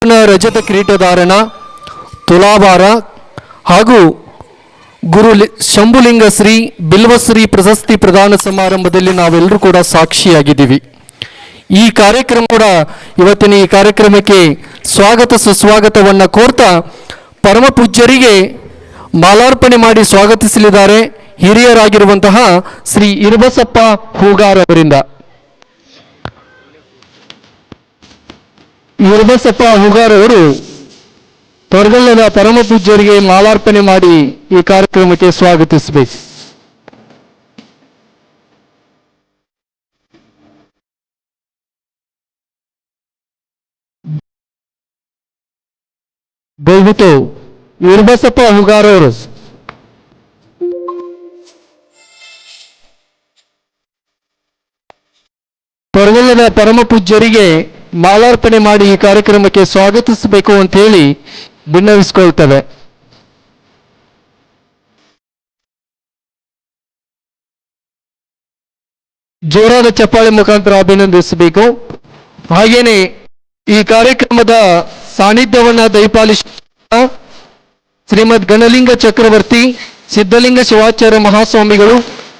ರಜತ ಕಿರೀಟಧಾರಣ, ತುಲಾಭಾರ ಹಾಗೂ ಗುರು ಶಂಭುಲಿಂಗ ಶ್ರೀ ಬಿಲ್ವಶ್ರೀ ಪ್ರಶಸ್ತಿ ಪ್ರದಾನ ಸಮಾರಂಭದಲ್ಲಿ ನಾವೆಲ್ಲರೂ ಕೂಡ ಸಾಕ್ಷಿಯಾಗಿದ್ದೀವಿ. ಈ ಕಾರ್ಯಕ್ರಮ ಕೂಡ ಇವತ್ತಿನ ಈ ಕಾರ್ಯಕ್ರಮಕ್ಕೆ ಸ್ವಾಗತ ಸುಸ್ವಾಗತವನ್ನು ಕೋರ್ತಾ ಪರಮ ಪೂಜ್ಯರಿಗೆ ಮಾಲಾರ್ಪಣೆ ಮಾಡಿ ಸ್ವಾಗತಿಸಲಿದ್ದಾರೆ ಹಿರಿಯರಾಗಿರುವಂತಹ ಶ್ರೀ ಇರುಬಸಪ್ಪ ಹೂಗಾರ್ ಅವರಿಂದ. ಇರುಬಸಪ್ಪ ಹೂಗಾರ್ ಅವರು ತೊರಗಲ್ಲದ ಪರಮ ಪೂಜ್ಯರಿಗೆ ಮಾಲಾರ್ಪಣೆ ಮಾಡಿ ಈ ಕಾರ್ಯಕ್ರಮಕ್ಕೆ ಸ್ವಾಗತಿಸಬೇಕು. ದಯವಿಟ್ಟು ಇರುಬಸಪ್ಪ ಹೂಗಾರ್ ಅವರು ತೊರಗಲ್ಲದ ಪರಮ ಪೂಜ್ಯರಿಗೆ ಮಾಲಾರ್ಪಣೆ ಮಾಡಿ ಈ ಕಾರ್ಯಕ್ರಮಕ್ಕೆ ಸ್ವಾಗತಿಸಬೇಕು ಅಂತ ಹೇಳಿ ಭಿನ್ನವಿಸಿಕೊಳ್ತವೆ. ಜೋರಾದ ಚಪ್ಪಾಳೆ ಮುಖಾಂತರ ಅಭಿನಂದಿಸಬೇಕು. ಹಾಗೇನೆ ಈ ಕಾರ್ಯಕ್ರಮದ ಸಾನ್ನಿಧ್ಯವನ್ನ ದಯಪಾಲಿಸ ಶ್ರೀಮದ್ ಗಣಲಿಂಗ ಚಕ್ರವರ್ತಿ ಸಿದ್ಧಲಿಂಗ ಶಿವಾಚಾರ್ಯ ಮಹಾಸ್ವಾಮಿಗಳು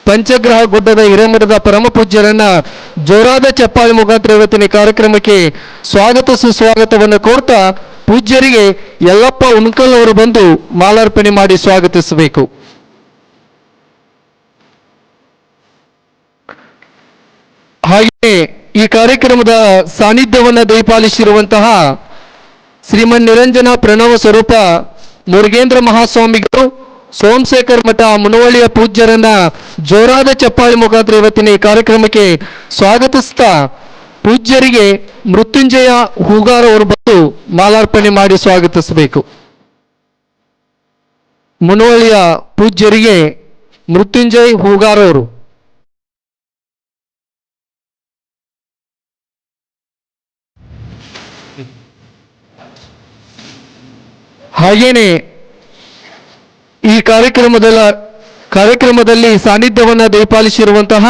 ಪಂಚಗ್ರಹ ಗುಡ್ಡದ ಹಿರೇಮಠದ ಪರಮ ಪೂಜ್ಯರನ್ನ ಜೋರಾದ ಚಪ್ಪಾಳೆ ಮುಖಾಂತರ ಇವತ್ತಿನ ಕಾರ್ಯಕ್ರಮಕ್ಕೆ ಸ್ವಾಗತ ಸುಸ್ವಾಗತವನ್ನು ಕೋರ್ತಾ ಪೂಜ್ಯರಿಗೆ ಯಲ್ಲಪ್ಪ ಉಣ್ಕಲ್ ಅವರು ಬಂದು ಮಾಲಾರ್ಪಣೆ ಮಾಡಿ ಸ್ವಾಗತಿಸಬೇಕು. ಹಾಗೆಯೇ ಈ ಕಾರ್ಯಕ್ರಮದ ಸಾನ್ನಿಧ್ಯವನ್ನ ದಯಪಾಲಿಸಿರುವಂತಹ ಶ್ರೀಮನ್ ನಿರಂಜನ ಪ್ರಣವ ಸ್ವರೂಪ ಮುರುಗೇಂದ್ರ ಮಹಾಸ್ವಾಮಿಗಳು ಸೋಮಶೇಖರ್ ಮಠ ಮುನವಳ್ಳಿಯ ಪೂಜ್ಯರನ್ನ ಜೋರಾದ ಚಪ್ಪಾಳೆ ಮುಖಾಂತರ ಇವತ್ತಿನ ಈ ಕಾರ್ಯಕ್ರಮಕ್ಕೆ ಸ್ವಾಗತಿಸ್ತಾ ಪೂಜ್ಯರಿಗೆ ಮೃತ್ಯುಂಜಯ ಹೂಗಾರ್ ಅವರು ಬಂದು ಮಾಲಾರ್ಪಣೆ ಮಾಡಿ ಸ್ವಾಗತಿಸಬೇಕು. ಮುನವಳ್ಳಿಯ ಪೂಜ್ಯರಿಗೆ ಮೃತ್ಯುಂಜಯ್ ಹೂಗಾರ್ ಅವರು. ಹಾಗೇನೆ ಈ ಕಾರ್ಯಕ್ರಮದಲ್ಲಿ ಸಾನ್ನಿಧ್ಯವನ್ನ ದಯಪಾಲಿಸಿರುವಂತಹ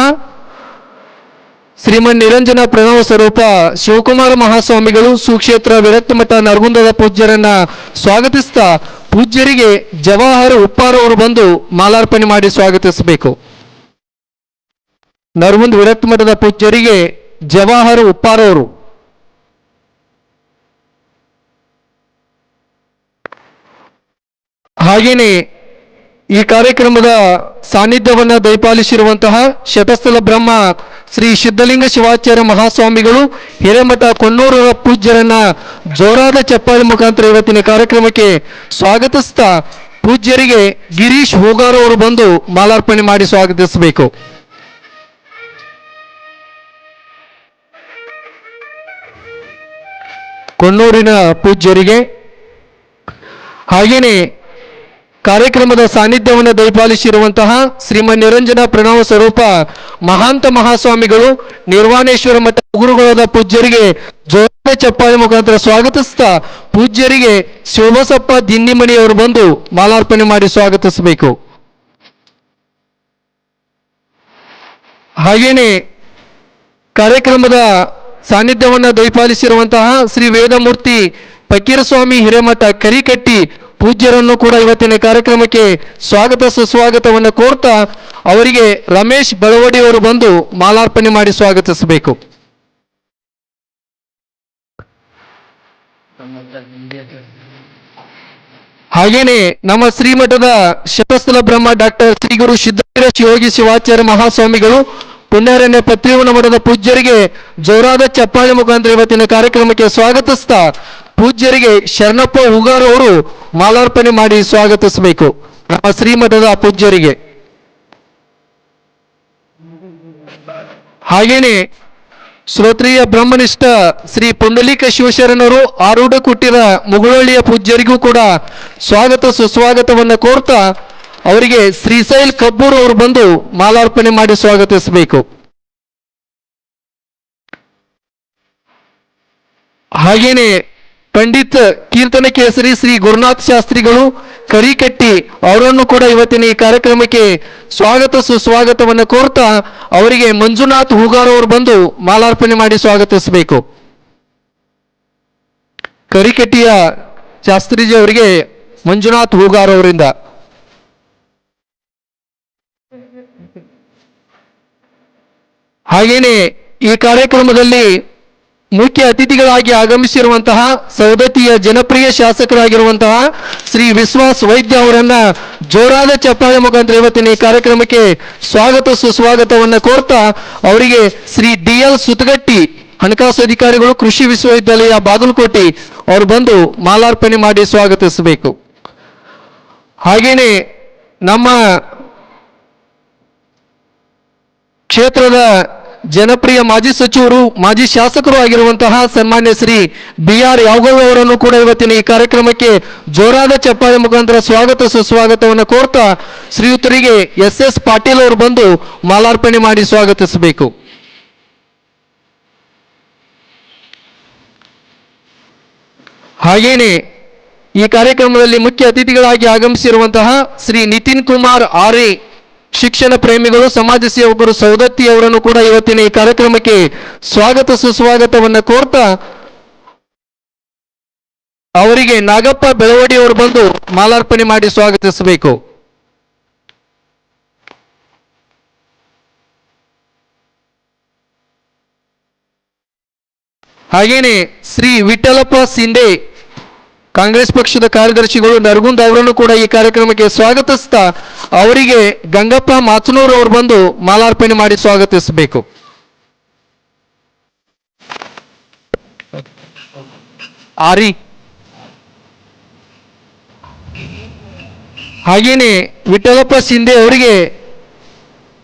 ಶ್ರೀಮನ್ ನಿರಂಜನ ಪ್ರಣವ ಸ್ವರೂಪ ಶಿವಕುಮಾರ ಮಹಾಸ್ವಾಮಿಗಳು ಸುಕ್ಷೇತ್ರ ವಿರಕ್ತ ಮಠ ನರಗುಂದದ ಪೂಜ್ಯರನ್ನ ಸ್ವಾಗತಿಸ್ತಾ ಪೂಜ್ಯರಿಗೆ ಜವಾಹರ್ ಉಪ್ಪಾರ್ ಅವರು ಬಂದು ಮಾಲಾರ್ಪಣೆ ಮಾಡಿ ಸ್ವಾಗತಿಸಬೇಕು. ನರಗುಂದ ವಿರಕ್ತ ಮಠದ ಪೂಜ್ಯರಿಗೆ ಜವಾಹರ್ ಉಪ್ಪಾರ್ ಅವರು. ಹಾಗೇನೆ ಈ ಕಾರ್ಯಕ್ರಮದ ಸಾನ್ನಿಧ್ಯವನ್ನ ದಯಪಾಲಿಸಿರುವಂತಹ ಶತಸ್ಥಲ ಬ್ರಹ್ಮ ಶ್ರೀ ಸಿದ್ಧಲಿಂಗ ಶಿವಾಚಾರ್ಯ ಮಹಾಸ್ವಾಮಿಗಳು ಹಿರೇಮಠ ಕೊಣ್ಣೂರ ಪೂಜ್ಯರನ್ನ ಜೋರಾದ ಚಪ್ಪಾಳೆ ಮುಖಾಂತರ ಇವತ್ತಿನ ಕಾರ್ಯಕ್ರಮಕ್ಕೆ ಸ್ವಾಗತಿಸ್ತಾ ಪೂಜ್ಯರಿಗೆ ಗಿರೀಶ್ ಹೂಗಾರ್ ಅವರು ಬಂದು ಮಾಲಾರ್ಪಣೆ ಮಾಡಿ ಸ್ವಾಗತಿಸಬೇಕು. ಕೊಣ್ಣೂರಿನ ಪೂಜ್ಯರಿಗೆ. ಹಾಗೇನೆ ಕಾರ್ಯಕ್ರಮದ ಸಾನ್ನಿಧ್ಯವನ್ನು ದಯಪಾಲಿಸಿರುವಂತಹ ಶ್ರೀಮನ್ ನಿರಂಜನ ಪ್ರಣವ ಸ್ವರೂಪ ಮಹಾಂತ ಮಹಾಸ್ವಾಮಿಗಳು ನಿರ್ವಾಣೇಶ್ವರ ಮಠ ಗುರುಗಳಾದ ಪೂಜ್ಯರಿಗೆ ಜೋರಾದ ಚಪ್ಪಾಳೆ ಮುಖಾಂತರ ಸ್ವಾಗತಿಸ್ತಾ ಪೂಜ್ಯರಿಗೆ ಶಿವಬಸಪ್ಪ ದಿನ್ನಿಮಣಿ ಅವರು ಬಂದು ಮಾಲಾರ್ಪಣೆ ಮಾಡಿ ಸ್ವಾಗತಿಸಬೇಕು. ಹಾಗೇನೆ ಕಾರ್ಯಕ್ರಮದ ಸಾನ್ನಿಧ್ಯವನ್ನ ದಯಪಾಲಿಸಿರುವಂತಹ ಶ್ರೀ ವೇದಮೂರ್ತಿ ಫಕೀರಸ್ವಾಮಿ ಹಿರೇಮಠ ಕರಿಕಟ್ಟಿ ಪೂಜ್ಯರನ್ನು ಕೂಡ ಇವತ್ತಿನ ಕಾರ್ಯಕ್ರಮಕ್ಕೆ ಸ್ವಾಗತ ಸುಸ್ವಾಗತವನ್ನು ಕೋರ್ತಾ ಅವರಿಗೆ ರಮೇಶ್ ಬಳವಡಿ ಅವರು ಬಂದು ಮಾಲಾರ್ಪಣೆ ಮಾಡಿ ಸ್ವಾಗತಿಸಬೇಕು. ಹಾಗೇನೆ ನಮ್ಮ ಶ್ರೀಮಠದ ಶತಸ್ಥಲ ಬ್ರಹ್ಮ ಡಾಕ್ಟರ್ ಶ್ರೀ ಗುರು ಸಿದ್ಧವೀರ ಶಿವಯೋಗಿ ಶಿವಾಚಾರ್ಯ ಮಹಾಸ್ವಾಮಿಗಳು ಪುಣ್ಯಾರಣ್ಯ ಪತ್ರಿವನ ಮಠದ ಪೂಜ್ಯರಿಗೆ ಜೋರಾದ ಚಪ್ಪಾಳೆ ಮುಖಾಂತರ ಇವತ್ತಿನ ಕಾರ್ಯಕ್ರಮಕ್ಕೆ ಸ್ವಾಗತಿಸ್ತಾ ಪೂಜ್ಯರಿಗೆ ಶರಣಪ್ಪ ಹೂಗಾರ್ ಅವರು ಮಾಲಾರ್ಪಣೆ ಮಾಡಿ ಸ್ವಾಗತಿಸಬೇಕು. ನಮ್ಮ ಶ್ರೀಮಠದ ಪೂಜ್ಯರಿಗೆ. ಹಾಗೇನೆ ಶ್ರೋತ್ರಿಯ ಬ್ರಹ್ಮನಿಷ್ಠ ಶ್ರೀ ಪುಂಡಲೀಕ ಶಿವಶರಣರು ಆರೂಢ ಕುಟ್ಟಿರ ಮುಗುಳಳ್ಳಿಯ ಪೂಜ್ಯರಿಗೂ ಕೂಡ ಸ್ವಾಗತ ಸುಸ್ವಾಗತವನ್ನು ಕೋರ್ತಾ ಅವರಿಗೆ ಶ್ರೀಶೈಲ್ ಕಬ್ಬೂರ್ ಅವರು ಬಂದು ಮಾಲಾರ್ಪಣೆ ಮಾಡಿ ಸ್ವಾಗತಿಸಬೇಕು. ಹಾಗೇನೆ ಪಂಡಿತ್ ಕೀರ್ತನ ಕೇಸರಿ ಶ್ರೀ ಗುರುನಾಥ್ ಶಾಸ್ತ್ರಿಗಳು ಕರಿಕಟ್ಟಿ ಅವರನ್ನು ಕೂಡ ಇವತ್ತಿನ ಈ ಕಾರ್ಯಕ್ರಮಕ್ಕೆ ಸ್ವಾಗತ ಸುಸ್ವಾಗತವನ್ನು ಕೋರ್ತಾ ಅವರಿಗೆ ಮಂಜುನಾಥ್ ಹೂಗಾರ್ ಅವರು ಬಂದು ಮಾಲಾರ್ಪಣೆ ಮಾಡಿ ಸ್ವಾಗತಿಸಬೇಕು. ಕರಿಕೆಟ್ಟಿಯ ಶಾಸ್ತ್ರೀಜಿ ಅವರಿಗೆ ಮಂಜುನಾಥ್ ಹೂಗಾರ್ ಅವರಿಂದ. ಹಾಗೇನೆ ಈ ಕಾರ್ಯಕ್ರಮದಲ್ಲಿ ಮುಖ್ಯ ಅತಿಥಿಗಳಾಗಿ ಆಗಮಿಸಿರುವಂತಹ ಸವದತ್ತಿಯ ಜನಪ್ರಿಯ ಶಾಸಕರಾಗಿರುವಂತಹ ಶ್ರೀ ವಿಶ್ವಾಸ್ ವೈದ್ಯ ಅವರನ್ನ ಜೋರಾದ ಚಪ್ಪಾಳೆ ಮುಖಾಂತರ ಇವತ್ತಿನ ಈ ಕಾರ್ಯಕ್ರಮಕ್ಕೆ ಸ್ವಾಗತ ಸುಸ್ವಾಗತವನ್ನ ಕೋರ್ತಾ ಅವರಿಗೆ ಶ್ರೀ DL ಸುತಗಟ್ಟಿ ಹಣಕಾಸು ಅಧಿಕಾರಿಗಳು ಕೃಷಿ ವಿಶ್ವವಿದ್ಯಾಲಯ ಬಾಗಲಕೋಟೆ ಅವರು ಬಂದು ಮಾಲಾರ್ಪಣೆ ಮಾಡಿ ಸ್ವಾಗತಿಸಬೇಕು. ಹಾಗೇನೆ ನಮ್ಮ ಕ್ಷೇತ್ರದ ಜನಪ್ರಿಯ ಮಾಜಿ ಸಚಿವರು ಮಾಜಿ ಶಾಸಕರು ಆಗಿರುವಂತಹ ಸನ್ಮಾನ್ಯ ಶ್ರೀ BR ಯಾವಗಲ್ ಅವರನ್ನು ಕೂಡ ಇವತ್ತಿನ ಈ ಕಾರ್ಯಕ್ರಮಕ್ಕೆ ಜೋರಾದ ಚಪ್ಪಾಳೆ ಮುಖಾಂತರ ಸ್ವಾಗತ ಸುಸ್ವಾಗತವನ್ನು ಕೋರ್ತಾ ಶ್ರೀಯುತರಿಗೆ SS ಪಾಟೀಲ್ ಅವರು ಬಂದು ಮಾಲಾರ್ಪಣೆ ಮಾಡಿ ಸ್ವಾಗತಿಸಬೇಕು. ಹಾಗೇನೆ ಈ ಕಾರ್ಯಕ್ರಮದಲ್ಲಿ ಮುಖ್ಯ ಅತಿಥಿಗಳಾಗಿ ಆಗಮಿಸಿರುವಂತಹ ಶ್ರೀ ನಿತಿನ್ ಕುಮಾರ್ ಆರ್ಎ ಶಿಕ್ಷಣ ಪ್ರೇಮಿಗಳು ಸಮಾಜ ಸೇವಕರು ಸವದತ್ತಿ ಅವರನ್ನು ಕೂಡ ಇವತ್ತಿನ ಈ ಕಾರ್ಯಕ್ರಮಕ್ಕೆ ಸ್ವಾಗತ ಸುಸ್ವಾಗತವನ್ನು ಕೋರ್ತಾ ಅವರಿಗೆ ನಾಗಪ್ಪ ಬೆಳವಡಿ ಅವರು ಬಂದು ಮಾಲಾರ್ಪಣೆ ಮಾಡಿ ಸ್ವಾಗತಿಸಬೇಕು. ಹಾಗೇನೆ ಶ್ರೀ ವಿಠಲಪ್ಪ ಸಿಂಧೆ ಕಾಂಗ್ರೆಸ್ ಪಕ್ಷದ ಕಾರ್ಯದರ್ಶಿಗಳು ನರಗುಂದ್ ಅವರನ್ನು ಕೂಡ ಈ ಕಾರ್ಯಕ್ರಮಕ್ಕೆ ಸ್ವಾಗತಿಸ್ತಾ ಅವರಿಗೆ ಗಂಗಪ್ಪ ಮಾಚನೂರ್ ಅವರು ಬಂದು ಮಾಲಾರ್ಪಣೆ ಮಾಡಿ ಸ್ವಾಗತಿಸಬೇಕು. ಆರಿ ಹಾಗೇನೆ ವಿಠಲಪ್ಪ ಸಿಂಧೆ ಅವರಿಗೆ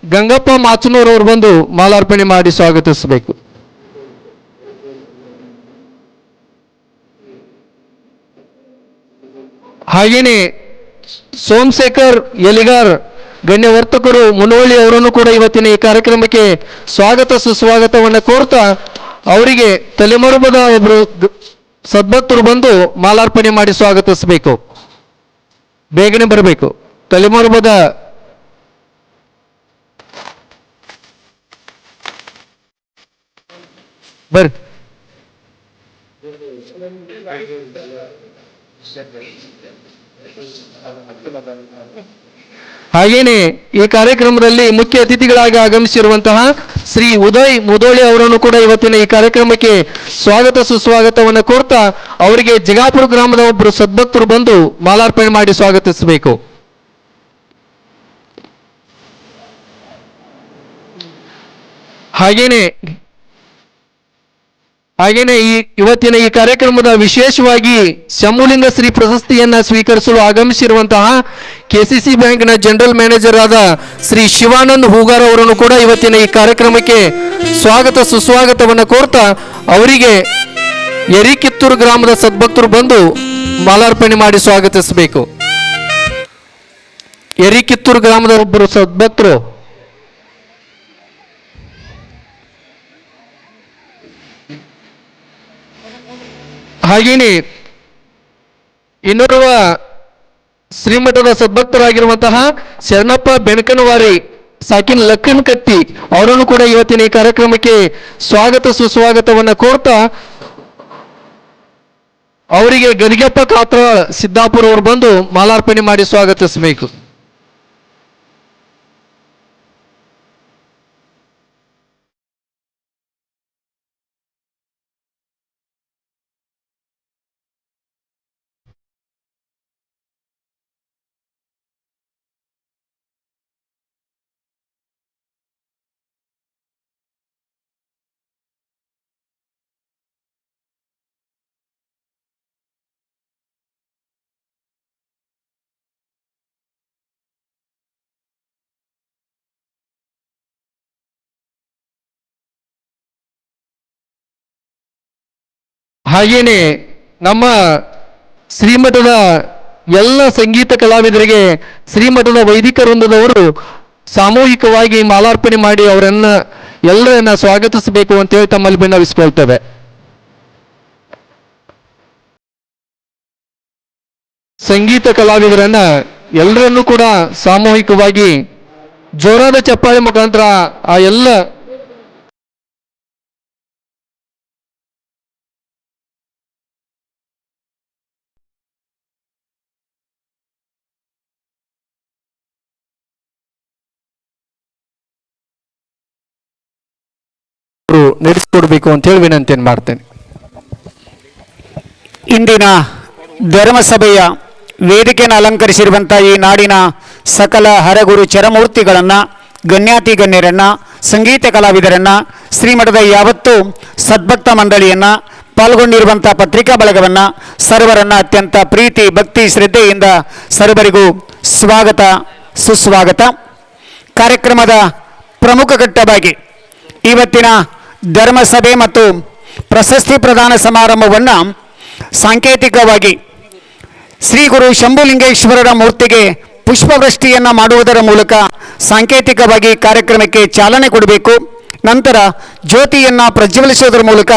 ಗಂಗಪ್ಪ ಮಾಚನೂರ್ ಅವರು ಬಂದು ಮಾಲಾರ್ಪಣೆ ಮಾಡಿ ಸ್ವಾಗತಿಸಬೇಕು. ಹಾಗೇನೆ ಸೋಮಶೇಖರ್ ಯಲಿಗಾರ್ ಗಣ್ಯ ವರ್ತಕರು ಮುನವಳ್ಳಿ ಅವರನ್ನು ಕೂಡ ಇವತ್ತಿನ ಈ ಕಾರ್ಯಕ್ರಮಕ್ಕೆ ಸ್ವಾಗತ ಸುಸ್ವಾಗತವನ್ನು ಕೋರ್ತಾ ಅವರಿಗೆ ತಲೆಮರುಬದ ಒಬ್ಬರು ಸದ್ಭಕ್ತರು ಬಂದು ಮಾಲಾರ್ಪಣೆ ಮಾಡಿ ಸ್ವಾಗತಿಸಬೇಕು. ಬೇಗನೆ ಬರಬೇಕು. ತಲೆಮರುಬದ ಬರ್ರಿ. ಹಾಗೇನೆ ಈ ಕಾರ್ಯಕ್ರಮದಲ್ಲಿ ಮುಖ್ಯ ಅತಿಥಿಗಳಾಗಿ ಆಗಮಿಸಿರುವಂತಹ ಶ್ರೀ ಉದಯ್ ಮುದೋಳಿ ಅವರನ್ನು ಕೂಡ ಇವತ್ತಿನ ಈ ಕಾರ್ಯಕ್ರಮಕ್ಕೆ ಸ್ವಾಗತ ಸುಸ್ವಾಗತವನ್ನು ಕೋರ್ತಾ ಅವರಿಗೆ ಜಗಾಪುರ ಗ್ರಾಮದ ಒಬ್ಬರು ಸದ್ಭಕ್ತರು ಬಂದು ಮಾಲಾರ್ಪಣೆ ಮಾಡಿ ಸ್ವಾಗತಿಸಬೇಕು. ಹಾಗೇನೆ ಇವತ್ತಿನ ಈ ಕಾರ್ಯಕ್ರಮದ ವಿಶೇಷವಾಗಿ ಶಂಭುಲಿಂಗ ಶ್ರೀ ಪ್ರಶಸ್ತಿಯನ್ನ ಸ್ವೀಕರಿಸಲು ಆಗಮಿಸಿರುವಂತಹ KCC ಬ್ಯಾಂಕ್ನ ಜನರಲ್ ಮ್ಯಾನೇಜರ್ ಆದ ಶ್ರೀ ಶಿವಾನಂದ್ ಹೂಗಾರ್ ಅವರನ್ನು ಕೂಡ ಇವತ್ತಿನ ಈ ಕಾರ್ಯಕ್ರಮಕ್ಕೆ ಸ್ವಾಗತ ಸುಸ್ವಾಗತವನ್ನು ಕೋರ್ತಾ ಅವರಿಗೆ ಯರಿಕಿತ್ತೂರು ಗ್ರಾಮದ ಸದ್ಭಕ್ತರು ಬಂದು ಮಾಲಾರ್ಪಣೆ ಮಾಡಿ ಸ್ವಾಗತಿಸಬೇಕು. ಯರಿಕಿತ್ತೂರು ಗ್ರಾಮದ ಒಬ್ಬರು ಸದ್ಭಕ್ತರು ಹಾಗೇನೆ ಇನ್ನೋರ್ವ ಶ್ರೀಮಠದ ಸದ್ಭಕ್ತರಾಗಿರುವಂತಹ ಶರಣಪ್ಪ ಬೆಣಕನವಾರಿ ಸಾಕಿನ್ ಲಕ್ಕನ್ ಕತ್ತಿ ಅವರನ್ನು ಕೂಡ ಇವತ್ತಿನ ಈ ಕಾರ್ಯಕ್ರಮಕ್ಕೆ ಸ್ವಾಗತ ಸುಸ್ವಾಗತವನ್ನು ಕೋರ್ತಾ ಅವರಿಗೆ ಗದಿಗೆಪ್ಪ ಕಾತ್ರಾಳ್ ಸಿದ್ದಾಪುರ ಅವರು ಬಂದು ಮಾಲಾರ್ಪಣೆ ಮಾಡಿ ಸ್ವಾಗತಿಸಬೇಕು. ಹಾಗೇನೆ ನಮ್ಮ ಶ್ರೀಮಠದ ಎಲ್ಲ ಸಂಗೀತ ಕಲಾವಿದರಿಗೆ ಶ್ರೀಮಠದ ವೈದಿಕ ವೃಂದದವರು ಸಾಮೂಹಿಕವಾಗಿ ಮಾಲಾರ್ಪಣೆ ಮಾಡಿ ಎಲ್ಲರನ್ನ ಸ್ವಾಗತಿಸಬೇಕು ಅಂತೇಳಿ ತಮ್ಮಲ್ಲಿ ವಿನ್ನವಿಸಿಕೊಳ್ತೇವೆ. ಸಂಗೀತ ಕಲಾವಿದರನ್ನ ಎಲ್ಲರನ್ನೂ ಕೂಡ ಸಾಮೂಹಿಕವಾಗಿ ಜೋರಾದ ಚಪ್ಪಾಳೆ ಮುಖಾಂತರ ಆ ಎಲ್ಲ ನಡೆಸಿಕೊಡ್ಬೇಕು ಅಂತ ಹೇಳಿ ವಿನಂತಿಯನ್ನು ಮಾಡ್ತೇನೆ. ಇಂದಿನ ಧರ್ಮಸಭೆಯ ವೇದಿಕೆಯನ್ನು ಅಲಂಕರಿಸಿರುವಂಥ ಈ ನಾಡಿನ ಸಕಲ ಹರಗುರು ಚರಮೂರ್ತಿಗಳನ್ನು, ಗಣ್ಯಾತಿ ಗಣ್ಯರನ್ನು, ಸಂಗೀತ ಕಲಾವಿದರನ್ನು, ಶ್ರೀಮಠದ ಯಾವತ್ತೂ ಸದ್ಭಕ್ತ ಮಂಡಳಿಯನ್ನು, ಪಾಲ್ಗೊಂಡಿರುವಂಥ ಪತ್ರಿಕಾ ಬಳಗವನ್ನು, ಸರ್ವರನ್ನು ಅತ್ಯಂತ ಪ್ರೀತಿ ಭಕ್ತಿ ಶ್ರದ್ಧೆಯಿಂದ ಸರ್ವರಿಗೂ ಸ್ವಾಗತ ಸುಸ್ವಾಗತ. ಕಾರ್ಯಕ್ರಮದ ಪ್ರಮುಖ ಘಟ್ಟವಾಗಿ ಇವತ್ತಿನ ಧರ್ಮಸಭೆ ಮತ್ತು ಪ್ರಶಸ್ತಿ ಪ್ರದಾನ ಸಮಾರಂಭವನ್ನು ಸಾಂಕೇತಿಕವಾಗಿ ಶ್ರೀ ಗುರು ಶಂಭುಲಿಂಗೇಶ್ವರರ ಮೂರ್ತಿಗೆ ಪುಷ್ಪವೃಷ್ಟಿಯನ್ನು ಮಾಡುವುದರ ಮೂಲಕ ಸಾಂಕೇತಿಕವಾಗಿ ಕಾರ್ಯಕ್ರಮಕ್ಕೆ ಚಾಲನೆ ಕೊಡಬೇಕು. ನಂತರ ಜ್ಯೋತಿಯನ್ನು ಪ್ರಜ್ವಲಿಸುವುದರ ಮೂಲಕ